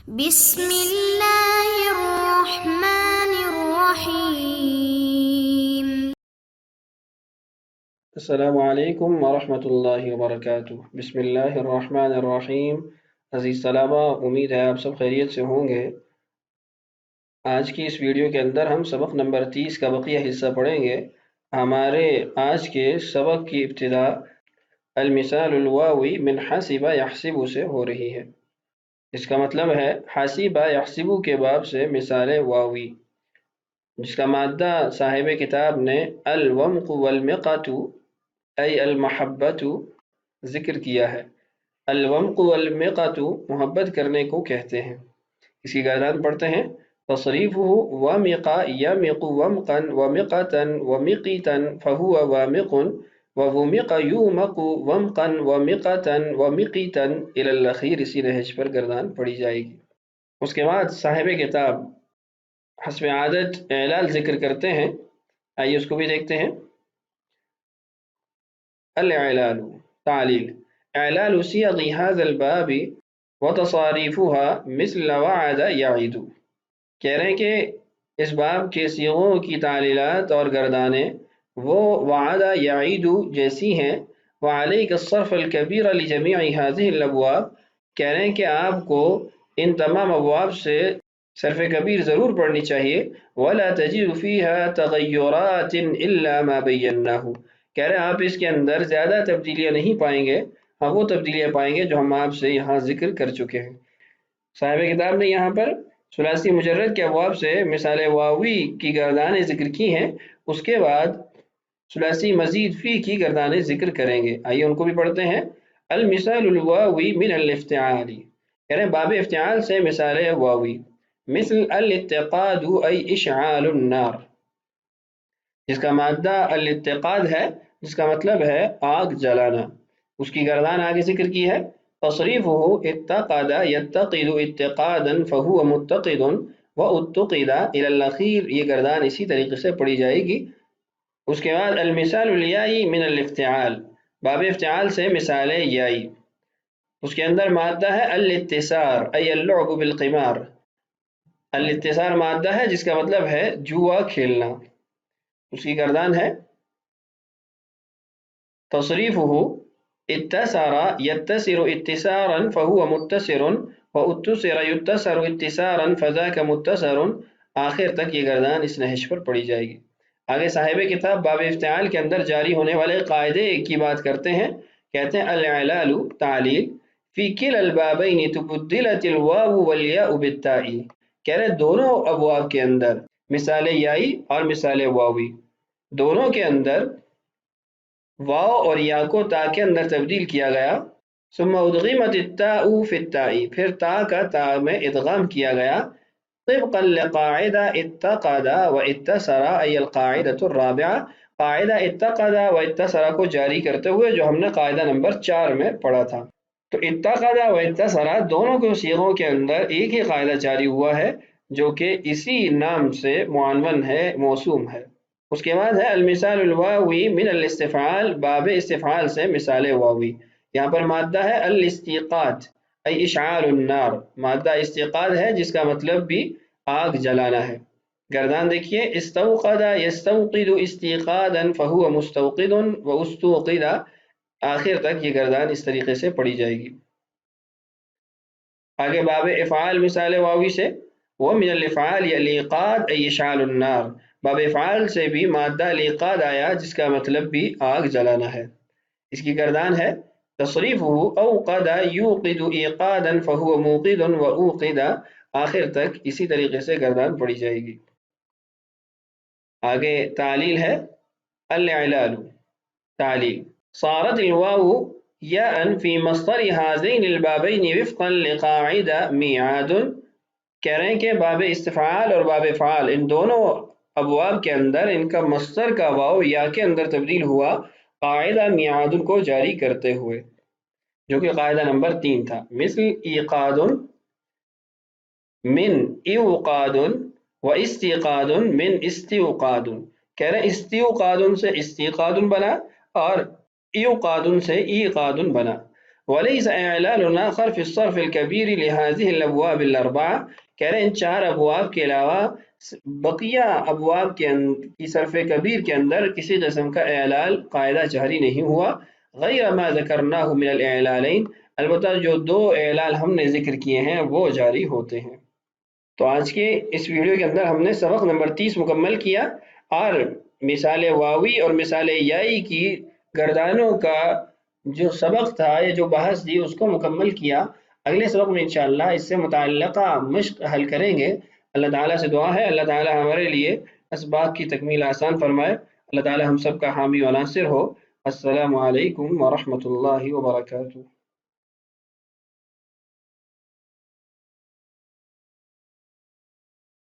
بسم اللہ الرحمن الرحیم۔ السلام علیکم ورحمۃ اللہ وبرکاتہ۔ بسم اللہ الرحمن الرحیم۔ عزیز طلبہ، امید ہے آپ سب خیریت سے ہوں گے۔ آج کی اس ویڈیو کے اندر ہم سبق نمبر 30 کا بقیہ حصہ پڑھیں گے۔ ہمارے آج کے سبق کی ابتدا المثال الواوی من حسب یحسب سے ہو رہی ہے۔ اس کا مطلب ہے حسب یحسب کے باب سے مثال واوی، جس کا مادہ صاحب کتاب نے الومق والمقۃ ای المحبت ذکر کیا ہے۔ الومق والمقۃ محبت کرنے کو کہتے ہیں۔ اس کی گردان پڑھتے ہیں تصریفہ ومق یمق ومقا ومقتا ومقیتا فہو وامق وومق یومق ومقا ومقتا ومقیتا الی الاخیر، اسی نہج پر گردان پڑھی جائے گی۔ اس کے بعد صاحب کتاب حسب عادت اعلال ذکر کرتے ہیں، آئیے اس کو بھی دیکھتے ہیں۔ الاعلال تعلیل، اعلال صیغ هذا الباب وتصاریفها مثل وعد یعید، کہہ رہے ہیں کہ اس باب کے صیغوں کی تعلیلات اور گردانیں وہ وعد یعید جیسی ہیں۔ وعلیک الصرف الکبیر لجمیع هذه الابواب، کہہ رہے ہیں کہ آپ کو ان تمام ابواب سے صرف کبیر ضرور پڑھنی چاہیے۔ ولا تجد فيها تغیرات الا ما بیناہ، کہہ رہے ہیں آپ اس کے اندر زیادہ تبدیلیاں نہیں پائیں گے، ہاں وہ تبدیلیاں پائیں گے جو ہم آپ سے یہاں ذکر کر چکے ہیں۔ صاحب کتاب نے یہاں پر ثلاثی مجرد کے ابواب سے مثال واوی کی گردانیں ذکر کی ہیں، اس کے بعد ثلاثی مزید فی کی گردانیں ذکر کریں گے۔ آئیے ان کو بھی پڑھتے ہیں۔ المثال الواوی من الافتعال، کہہ رہے ہیں باب افتعال سے مثال واوی۔ مثل الاتقاد ای اشعال النار، جس کا مادہ الاتقاد ہے، جس کا مطلب ہے آگ جلانا۔ اس کی گردان آگے ذکر کی ہے تصریفہ اتقد یتقد اتقادا فہو متقد واتقد الی الاخیر، یہ گردان اسی طریقے سے پڑھی جائے گی۔ اس کے بعد المثال الیائی من الافتعال، باب افتعال سے مثال یائی۔ اس کے اندر مادہ ہے الاتسار ای اللعب بالقمار، الاتسار مادہ ہے جس کا مطلب ہے جوا کھیلنا۔ اس کی گردان ہے تصریفہ اتسر یتسر اتسارا فہو متسر واتسر یتسر اتسارا فذاک متسر، آخر تک یہ گردان اس نہج پر پڑھی جائے گی۔ آگے صاحب کتاب باب افتعال کے اندر جاری ہونے والے قاعدے کی بات کرتے ہیں، کہتے ہیں الاعلال تعلیل فی کلا البابین تبدلت الواو والیاء بالتاء، کہہ رہے دونوں ابواب کے اندر مثال یائی اور مثال واوی، دونوں کے اندر واو اور یا کو تا کے اندر تبدیل کیا گیا۔ ثم ادغمت التاء فی التاء، پھر تا کا تا میں ادغام کیا گیا۔ طبقا لقاعدہ اتقد و اتسر ای القاعدۃ الرابعہ، قاعدہ اتقد و اتسر کو جاری کرتے ہوئے جو ہم نے قاعدہ نمبر 4 میں پڑھا تھا۔ تو اتقد و اتسر دونوں کے صیغوں کے اندر ایک ہی قاعدہ جاری ہوا ہے جو کہ اسی نام سے معنون ہے، موسوم ہے۔ اس کے بعد ہے المثال الواوی من الاستفعال، باب استفعال سے مثال واوی۔ یہاں پر مادہ ہے الاستیقاد ای اشعال النار، مادہ استیقاد ہے جس کا مطلب بھی آگ جلانا ہے۔ گردان دیکھیے استوقد یستوقد استیقادا فہو مستوقد واستوقد، آخر تک یہ گردان اس طریقے سے پڑھی جائے گی۔ آگے باب افعال مثال واوی سے ومن الافعال الايقاد ای اشعال النار، باب افعال سے بھی مادہ الايقاد آیا جس کا مطلب بھی آگ جلانا ہے۔ اس کی گردان ہے تصریفہ اوقد یوقد ایقادا فہو موقد واوقد، آخر تک اسی طریقے سے گردان پڑھی جائے گی۔ آگے تعلیل ہے الاعلال تعلیل صارت الواو یاء فی مصدر هذین البابین وفقا لقاعدہ میعاد، کہہ رہے ہیں کہ باب استفعال اور باب افعال ان دونوں ابواب کے اندر ان کا مصدر کا واو یا کے اندر تبدیل ہوا قاعدہ میعاد کو جاری کرتے ہوئے، جو کہ قاعدہ نمبر 3 تھا۔ مثل ایقاد من ایوقاد و استیقاد من استیقاد، کہہ رہے ہیں استیقاد سے استیقاد بنا اور ایوقاد سے ایقاد بنا۔ وليس إعلال آخر في الصرف الكبير لهذه الأبواب الأربعة، کہہ رہے ہیں ان 4 ابواب کے علاوہ بقیہ ابواب کی صرف کبیر کے اندر کسی قسم کا اعلال قاعدہ جاری نہیں ہوا، غیر ما ذکرناہ من الاعلالین، البتہ جو 2 اعلال ہم نے ذکر کیے ہیں وہ جاری ہوتے ہیں۔ تو آج کے اس ویڈیو کے اندر ہم نے سبق نمبر 30 مکمل کیا اور مثال واوی اور مثال یائی کی گردانوں کا جو سبق تھا، یہ جو بحث تھی اس کو مکمل کیا۔ اگلے سبق میں انشاءاللہ اس سے متعلقہ مشق حل کریں گے۔ اللہ تعالیٰ سے دعا ہے اللہ تعالیٰ ہمارے لیے اسباق کی تکمیل آسان فرمائے، اللہ تعالیٰ ہم سب کا حامی و ناصر ہو۔ السلام علیکم ورحمۃ اللہ وبرکاتہ۔